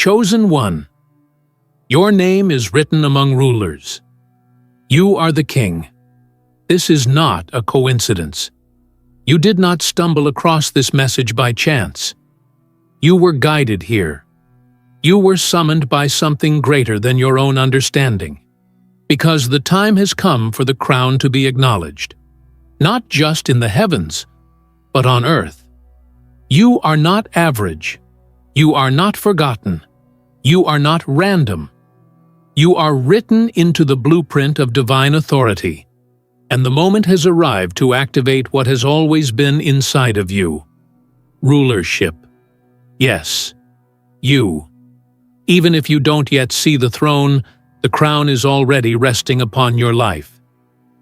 Chosen one. Your name is written among rulers. You are the king. This is not a coincidence. You did not stumble across this message by chance. You were guided here. You were summoned by something greater than your own understanding, because the time has come for the crown to be acknowledged, not just in the heavens, but on earth. You are not average. You are not forgotten. You are not random. You are written into the blueprint of divine authority, and the moment has arrived to activate what has always been inside of you. Rulership. Yes, you. Even if you don't yet see the throne, the crown is already resting upon your life.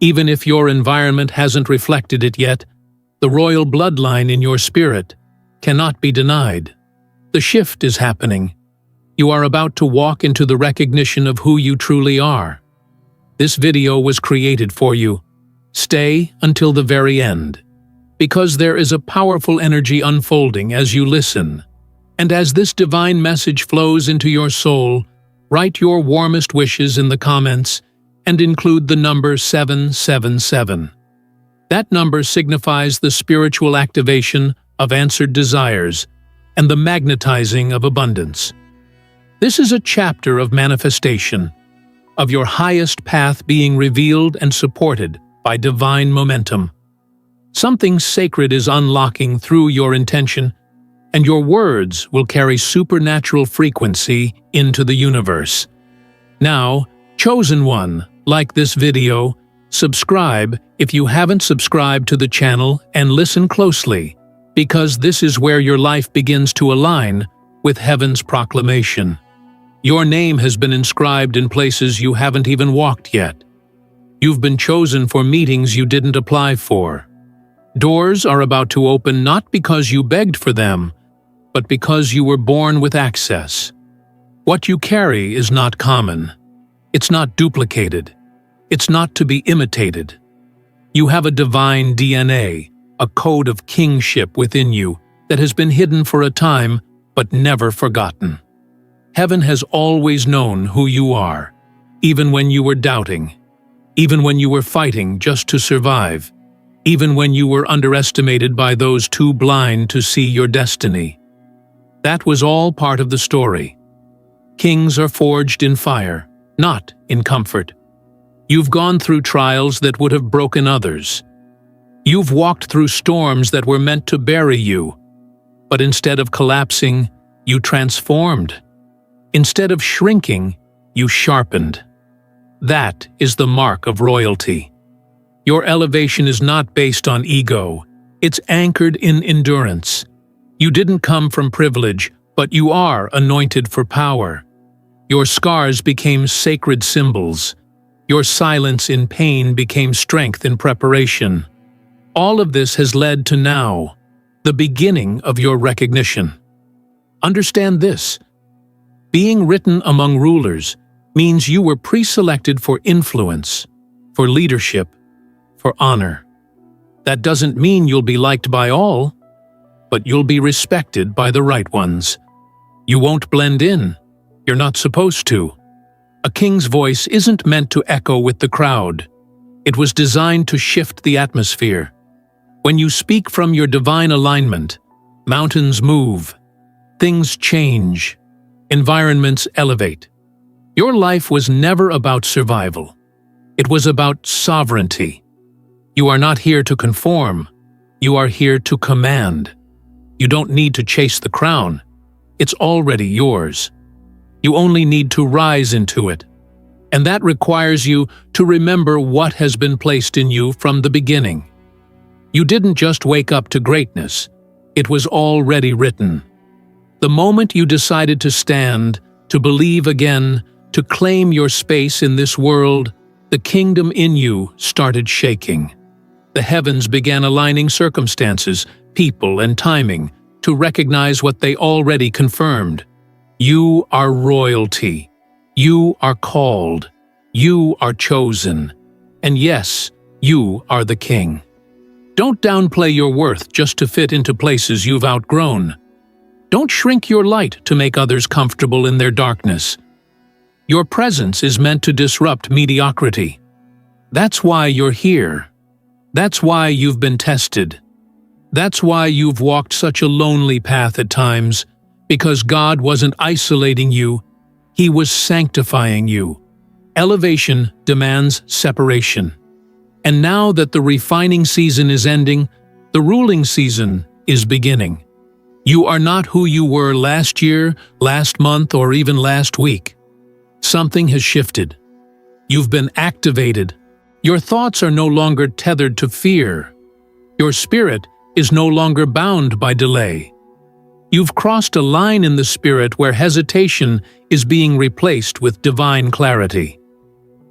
Even if your environment hasn't reflected it yet, the royal bloodline in your spirit cannot be denied. The shift is happening. You are about to walk into the recognition of who you truly are. This video was created for you. Stay until the very end, because there is a powerful energy unfolding as you listen. And as this divine message flows into your soul, write your warmest wishes in the comments and include the number 777. That number signifies the spiritual activation of answered desires and the magnetizing of abundance. This is a chapter of manifestation, of your highest path being revealed and supported by divine momentum. Something sacred is unlocking through your intention, and your words will carry supernatural frequency into the universe. Now, chosen one, like this video, subscribe if you haven't subscribed to the channel, and listen closely, because this is where your life begins to align with heaven's proclamation. Your name has been inscribed in places you haven't even walked yet. You've been chosen for meetings you didn't apply for. Doors are about to open not because you begged for them, but because you were born with access. What you carry is not common. It's not duplicated. It's not to be imitated. You have a divine DNA, a code of kingship within you that has been hidden for a time but never forgotten. Heaven has always known who you are, even when you were doubting, even when you were fighting just to survive, even when you were underestimated by those too blind to see your destiny. That was all part of the story. Kings are forged in fire, not in comfort. You've gone through trials that would have broken others. You've walked through storms that were meant to bury you, but instead of collapsing, you transformed. Instead of shrinking, you sharpened. That is the mark of royalty. Your elevation is not based on ego. It's anchored in endurance. You didn't come from privilege, but you are anointed for power. Your scars became sacred symbols. Your silence in pain became strength in preparation. All of this has led to now, the beginning of your recognition. Understand this. Being written among rulers means you were pre-selected for influence, for leadership, for honor. That doesn't mean you'll be liked by all, but you'll be respected by the right ones. You won't blend in. You're not supposed to. A king's voice isn't meant to echo with the crowd. It was designed to shift the atmosphere. When you speak from your divine alignment, mountains move, things change, environments elevate. Your life was never about survival. It was about sovereignty. You are not here to conform. You are here to command. You don't need to chase the crown. It's already yours. You only need to rise into it. And that requires you to remember what has been placed in you from the beginning. You didn't just wake up to greatness. It was already written. The moment you decided to stand, to believe again, to claim your space in this world, the kingdom in you started shaking. The heavens began aligning circumstances, people, and timing to recognize what they already confirmed. You are royalty. You are called. You are chosen. And yes, you are the king. Don't downplay your worth just to fit into places you've outgrown. Don't shrink your light to make others comfortable in their darkness. Your presence is meant to disrupt mediocrity. That's why you're here. That's why you've been tested. That's why you've walked such a lonely path at times, because God wasn't isolating you, He was sanctifying you. Elevation demands separation. And now that the refining season is ending, the ruling season is beginning. You are not who you were last year, last month, or even last week. Something has shifted. You've been activated. Your thoughts are no longer tethered to fear. Your spirit is no longer bound by delay. You've crossed a line in the spirit where hesitation is being replaced with divine clarity.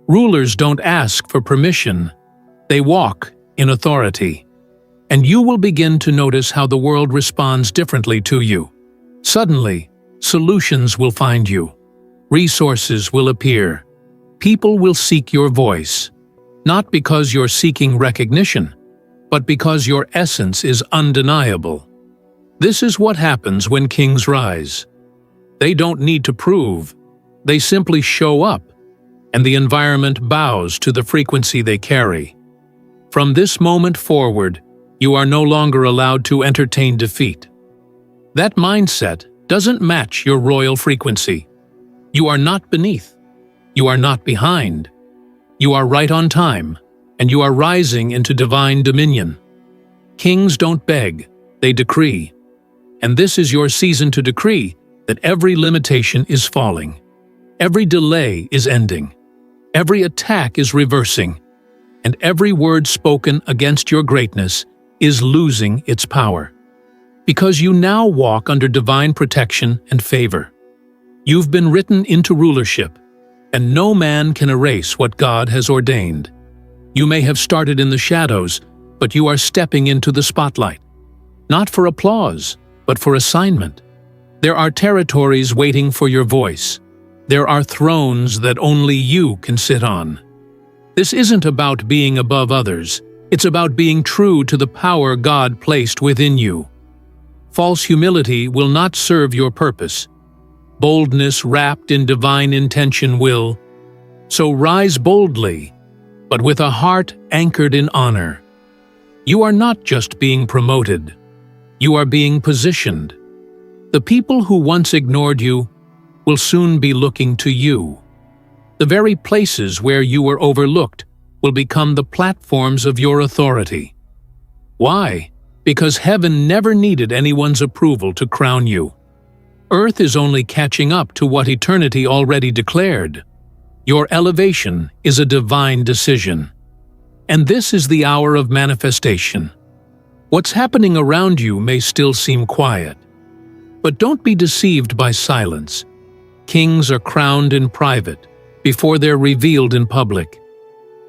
Rulers don't ask for permission. They walk in authority. And you will begin to notice how the world responds differently to you. Suddenly, solutions will find you. Resources will appear. People will seek your voice, not because you're seeking recognition, but because your essence is undeniable. This is what happens when kings rise. They don't need to prove. They simply show up, and the environment bows to the frequency they carry. From this moment forward, you are no longer allowed to entertain defeat. That mindset doesn't match your royal frequency. You are not beneath. You are not behind. You are right on time, and you are rising into divine dominion. Kings don't beg, they decree. And this is your season to decree that every limitation is falling. Every delay is ending. Every attack is reversing. And every word spoken against your greatness is losing its power. Because you now walk under divine protection and favor. You've been written into rulership, and no man can erase what God has ordained. You may have started in the shadows, but you are stepping into the spotlight. Not for applause, but for assignment. There are territories waiting for your voice. There are thrones that only you can sit on. This isn't about being above others. It's about being true to the power God placed within you. False humility will not serve your purpose. Boldness wrapped in divine intention will. So rise boldly, but with a heart anchored in honor. You are not just being promoted. You are being positioned. The people who once ignored you will soon be looking to you. The very places where you were overlooked will become the platforms of your authority. Why? Because heaven never needed anyone's approval to crown you. Earth is only catching up to what eternity already declared. Your elevation is a divine decision. And this is the hour of manifestation. What's happening around you may still seem quiet. But don't be deceived by silence. Kings are crowned in private before they're revealed in public.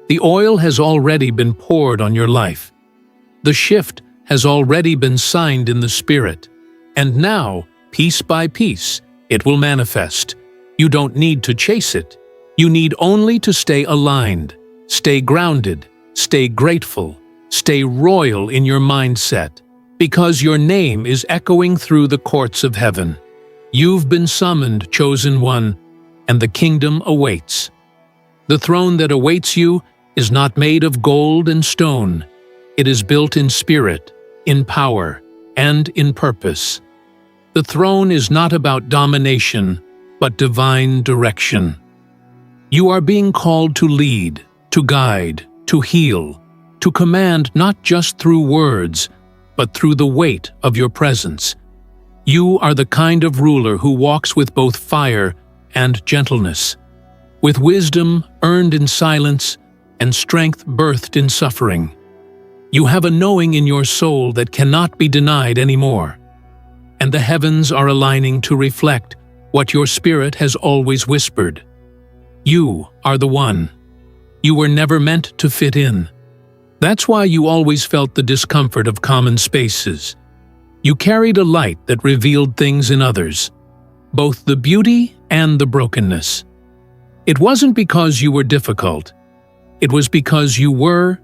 The oil has already been poured on your life. The shift has already been signed in the spirit. And now, piece by piece, it will manifest. You don't need to chase it. You need only to stay aligned, stay grounded, stay grateful, stay royal in your mindset, because your name is echoing through the courts of heaven. You've been summoned, chosen one, and the kingdom awaits. The throne that awaits you is not made of gold and stone. It is built in spirit, in power, and in purpose. The throne is not about domination, but divine direction. You are being called to lead, to guide, to heal, to command not just through words, but through the weight of your presence. You are the kind of ruler who walks with both fire and gentleness, with wisdom earned in silence and strength birthed in suffering. You have a knowing in your soul that cannot be denied anymore, and the heavens are aligning to reflect what your spirit has always whispered. You are the one. You were never meant to fit in. That's why you always felt the discomfort of common spaces. You carried a light that revealed things in others, both the beauty and the brokenness. It wasn't because you were difficult. It was because you were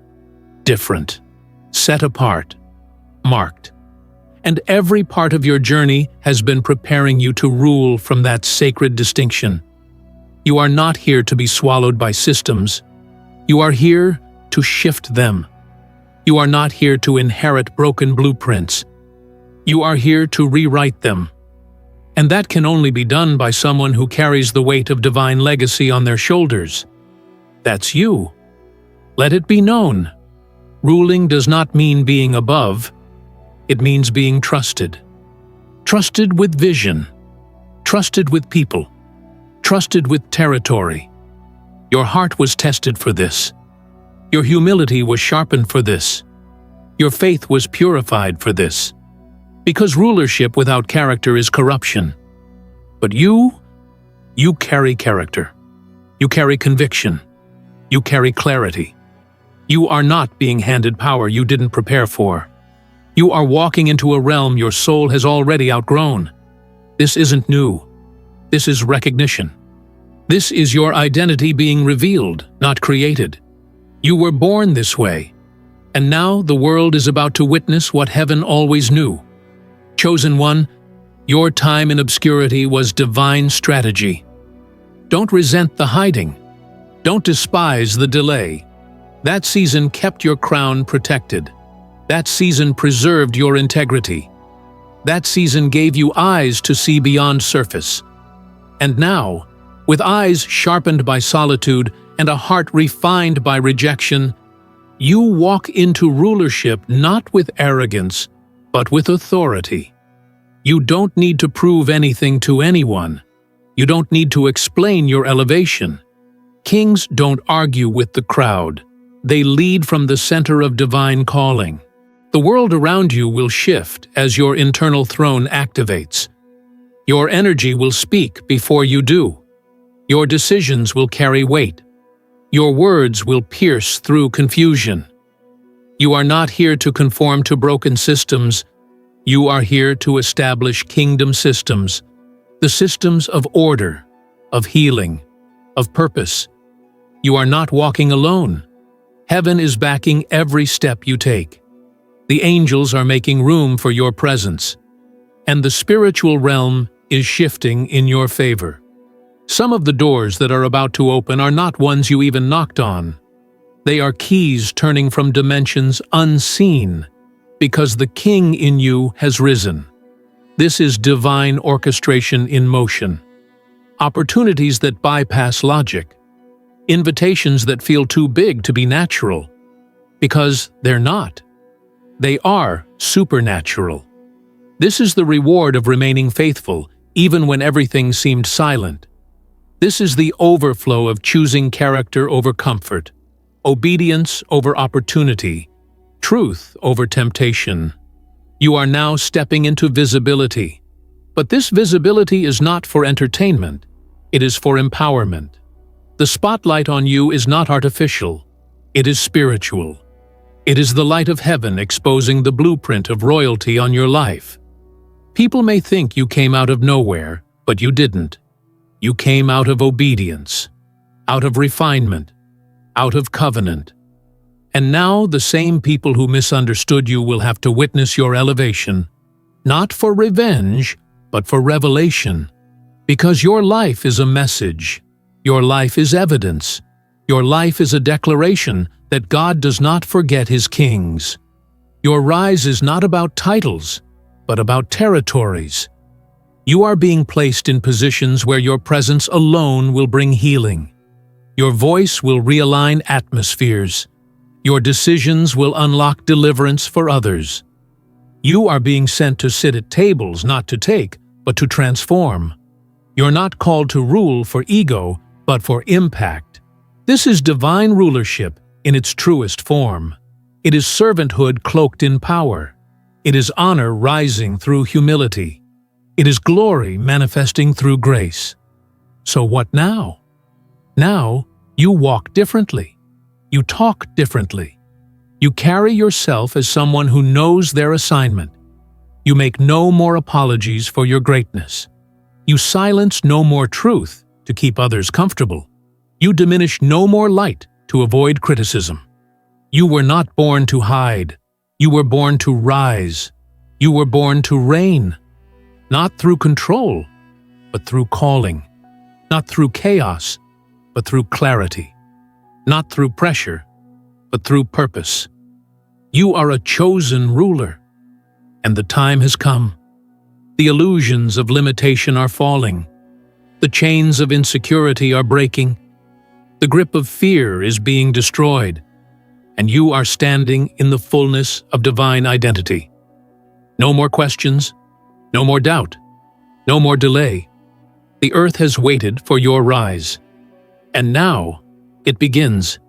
different, set apart, marked. And every part of your journey has been preparing you to rule from that sacred distinction. You are not here to be swallowed by systems. You are here to shift them. You are not here to inherit broken blueprints. You are here to rewrite them. And that can only be done by someone who carries the weight of divine legacy on their shoulders. That's you. Let it be known. Ruling does not mean being above. It means being trusted. Trusted with vision. Trusted with people. Trusted with territory. Your heart was tested for this. Your humility was sharpened for this. Your faith was purified for this. Because rulership without character is corruption. But you carry character. You carry conviction. You carry clarity. You are not being handed power you didn't prepare for. You are walking into a realm your soul has already outgrown. This isn't new. This is recognition. This is your identity being revealed, not created. You were born this way, and now the world is about to witness what heaven always knew. Chosen one, your time in obscurity was divine strategy. Don't resent the hiding. Don't despise the delay. That season kept your crown protected. That season preserved your integrity. That season gave you eyes to see beyond surface. And now, with eyes sharpened by solitude and a heart refined by rejection, you walk into rulership not with arrogance, but with authority. You don't need to prove anything to anyone. You don't need to explain your elevation. Kings don't argue with the crowd. They lead from the center of divine calling. The world around you will shift as your internal throne activates. Your energy will speak before you do. Your decisions will carry weight. Your words will pierce through confusion. You are not here to conform to broken systems. You are here to establish kingdom systems, the systems of order, of healing, of purpose. You are not walking alone. Heaven is backing every step you take. The angels are making room for your presence, and the spiritual realm is shifting in your favor. Some of the doors that are about to open are not ones you even knocked on. They are keys turning from dimensions unseen, because the King in you has risen. This is divine orchestration in motion. Opportunities that bypass logic. Invitations that feel too big to be natural, because they're not. They are supernatural. This is the reward of remaining faithful, even when everything seemed silent. This is the overflow of choosing character over comfort, obedience over opportunity, truth over temptation. You are now stepping into visibility. But this visibility is not for entertainment. It is for empowerment. The spotlight on you is not artificial. It is spiritual. It is the light of heaven exposing the blueprint of royalty on your life. People may think you came out of nowhere, but you didn't. You came out of obedience, out of refinement, out of covenant. And now the same people who misunderstood you will have to witness your elevation, not for revenge, but for revelation. Because your life is a message. Your life is evidence. Your life is a declaration that God does not forget His kings. Your rise is not about titles, but about territories. You are being placed in positions where your presence alone will bring healing. Your voice will realign atmospheres. Your decisions will unlock deliverance for others. You are being sent to sit at tables not to take, but to transform. You're not called to rule for ego, but for impact. This is divine rulership in its truest form. It is servanthood cloaked in power. It is honor rising through humility. It is glory manifesting through grace. So what now? Now, you walk differently. You talk differently. You carry yourself as someone who knows their assignment. You make no more apologies for your greatness. You silence no more truth to keep others comfortable. You diminish no more light to avoid criticism. You were not born to hide. You were born to rise. You were born to reign, not through control, but through calling, not through chaos, but through clarity, not through pressure, but through purpose. You are a chosen ruler, and the time has come. The illusions of limitation are falling. The chains of insecurity are breaking. The grip of fear is being destroyed, and you are standing in the fullness of divine identity. No more questions, no more doubt, no more delay. The earth has waited for your rise, and now it begins.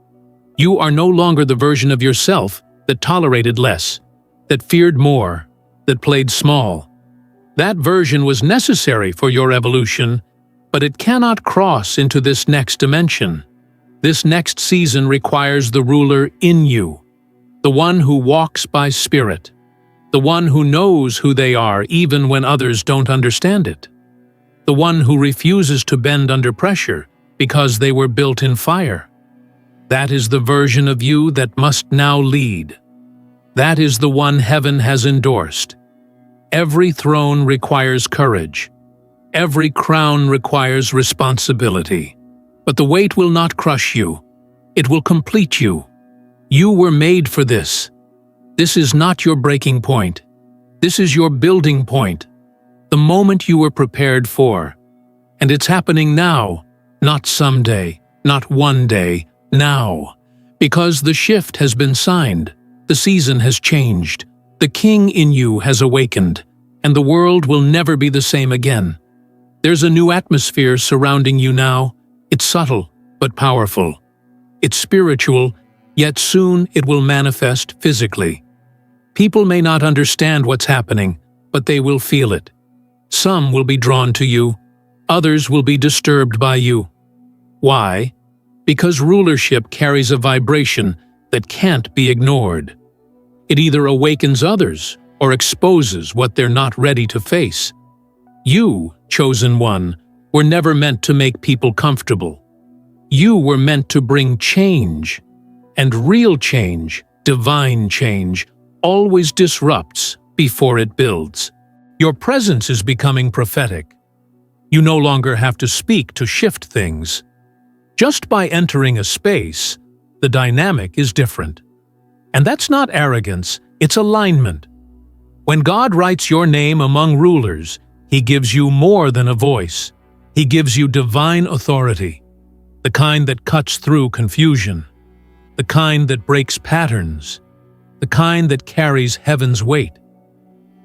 You are no longer the version of yourself that tolerated less, that feared more, that played small. That version was necessary for your evolution, but it cannot cross into this next dimension. This next season requires the ruler in you, the one who walks by spirit, the one who knows who they are even when others don't understand it, the one who refuses to bend under pressure because they were built in fire. That is the version of you that must now lead. That is the one heaven has endorsed. Every throne requires courage. Every crown requires responsibility. But the weight will not crush you. It will complete you. You were made for this. This is not your breaking point. This is your building point. The moment you were prepared for. And it's happening now, not someday, not one day, now. Because the shift has been signed. The season has changed. The king in you has awakened. And the world will never be the same again. There's a new atmosphere surrounding you now. It's subtle, but powerful. It's spiritual, yet soon it will manifest physically. People may not understand what's happening, but they will feel it. Some will be drawn to you. Others will be disturbed by you. Why? Because rulership carries a vibration that can't be ignored. It either awakens others or exposes what they're not ready to face. You, chosen one, were never meant to make people comfortable. You were meant to bring change. And real change, divine change, always disrupts before it builds. Your presence is becoming prophetic. You no longer have to speak to shift things. Just by entering a space, the dynamic is different. And that's not arrogance, it's alignment. When God writes your name among rulers, He gives you more than a voice. He gives you divine authority, the kind that cuts through confusion, the kind that breaks patterns, the kind that carries heaven's weight.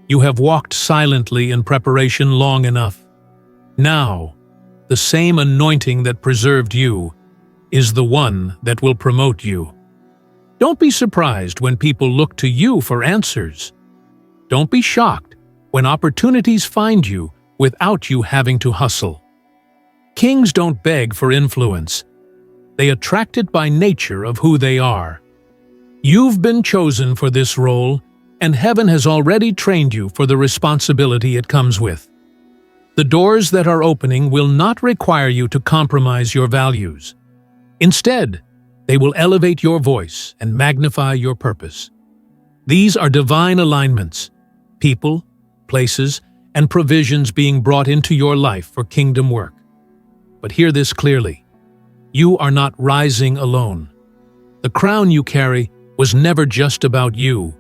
You have walked silently in preparation long enough. Now, the same anointing that preserved you is the one that will promote you. Don't be surprised when people look to you for answers. Don't be shocked when opportunities find you without you having to hustle. Kings don't beg for influence. They attract it by nature of who they are. You've been chosen for this role, and heaven has already trained you for the responsibility it comes with. The doors that are opening will not require you to compromise your values. Instead, they will elevate your voice and magnify your purpose. These are divine alignments, people, places, and provisions being brought into your life for kingdom work. But hear this clearly. You are not rising alone. The crown you carry was never just about you.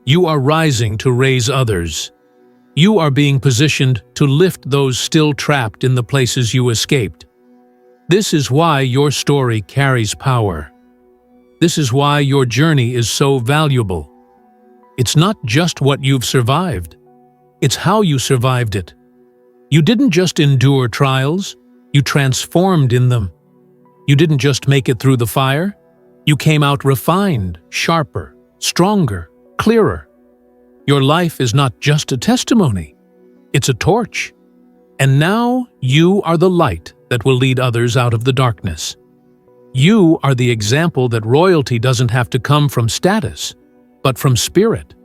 You are rising to raise others. You are being positioned to lift those still trapped in the places you escaped. This is why your story carries power. This is why your journey is so valuable. It's not just what you've survived. It's how you survived it. You didn't just endure trials, you transformed in them. You didn't just make it through the fire, you came out refined, sharper, stronger, clearer. Your life is not just a testimony, it's a torch. And now you are the light that will lead others out of the darkness. You are the example that royalty doesn't have to come from status, but from spirit.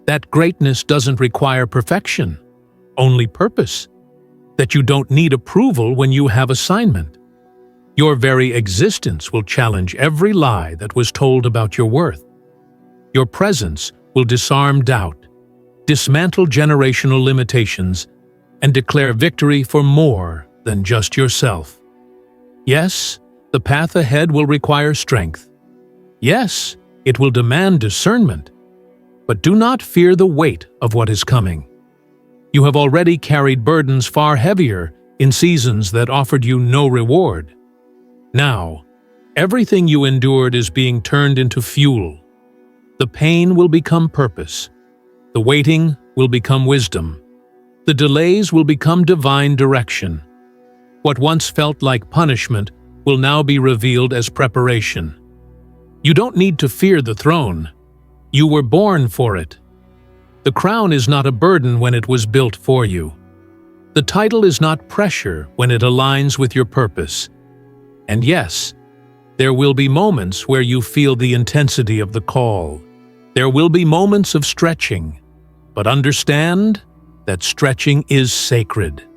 That greatness doesn't require perfection, only purpose. That you don't need approval when you have assignment. Your very existence will challenge every lie that was told about your worth. Your presence will disarm doubt, dismantle generational limitations, and declare victory for more than just yourself. Yes, the path ahead will require strength. Yes, it will demand discernment. But do not fear the weight of what is coming. You have already carried burdens far heavier in seasons that offered you no reward. Now, everything you endured is being turned into fuel. The pain will become purpose. The waiting will become wisdom. The delays will become divine direction. What once felt like punishment will now be revealed as preparation. You don't need to fear the throne. You were born for it. The crown is not a burden when it was built for you. The title is not pressure when it aligns with your purpose. And yes, there will be moments where you feel the intensity of the call. There will be moments of stretching. But understand that stretching is sacred.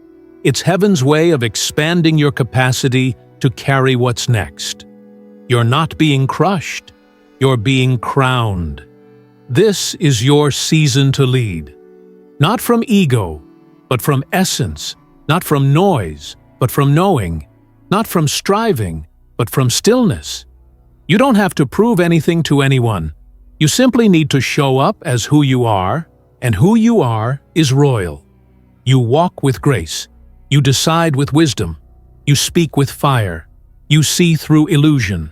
It's heaven's way of expanding your capacity to carry what's next. You're not being crushed. You're being crowned. This is your season to lead. Not from ego, but from essence. Not from noise, but from knowing. Not from striving, but from stillness. You don't have to prove anything to anyone. You simply need to show up as who you are, and who you are is royal. You walk with grace. You decide with wisdom. You speak with fire. You see through illusion.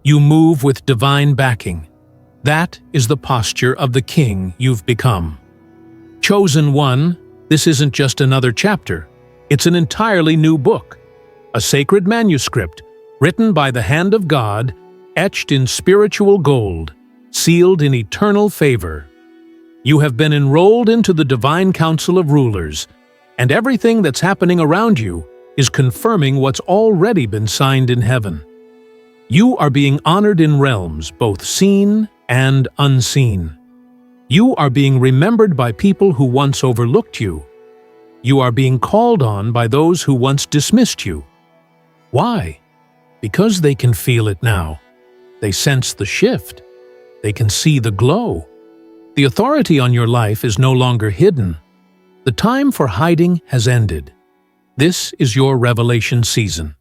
You move with divine backing. That is the posture of the king you've become. Chosen one, this isn't just another chapter. It's an entirely new book. A sacred manuscript, written by the hand of God, etched in spiritual gold, sealed in eternal favor. You have been enrolled into the divine council of rulers, and everything that's happening around you is confirming what's already been signed in heaven. You are being honored in realms both seen and unseen. You are being remembered by people who once overlooked you. You are being called on by those who once dismissed you. Why? Because they can feel it now. They sense the shift. They can see the glow. The authority on your life is no longer hidden. The time for hiding has ended. This is your revelation season.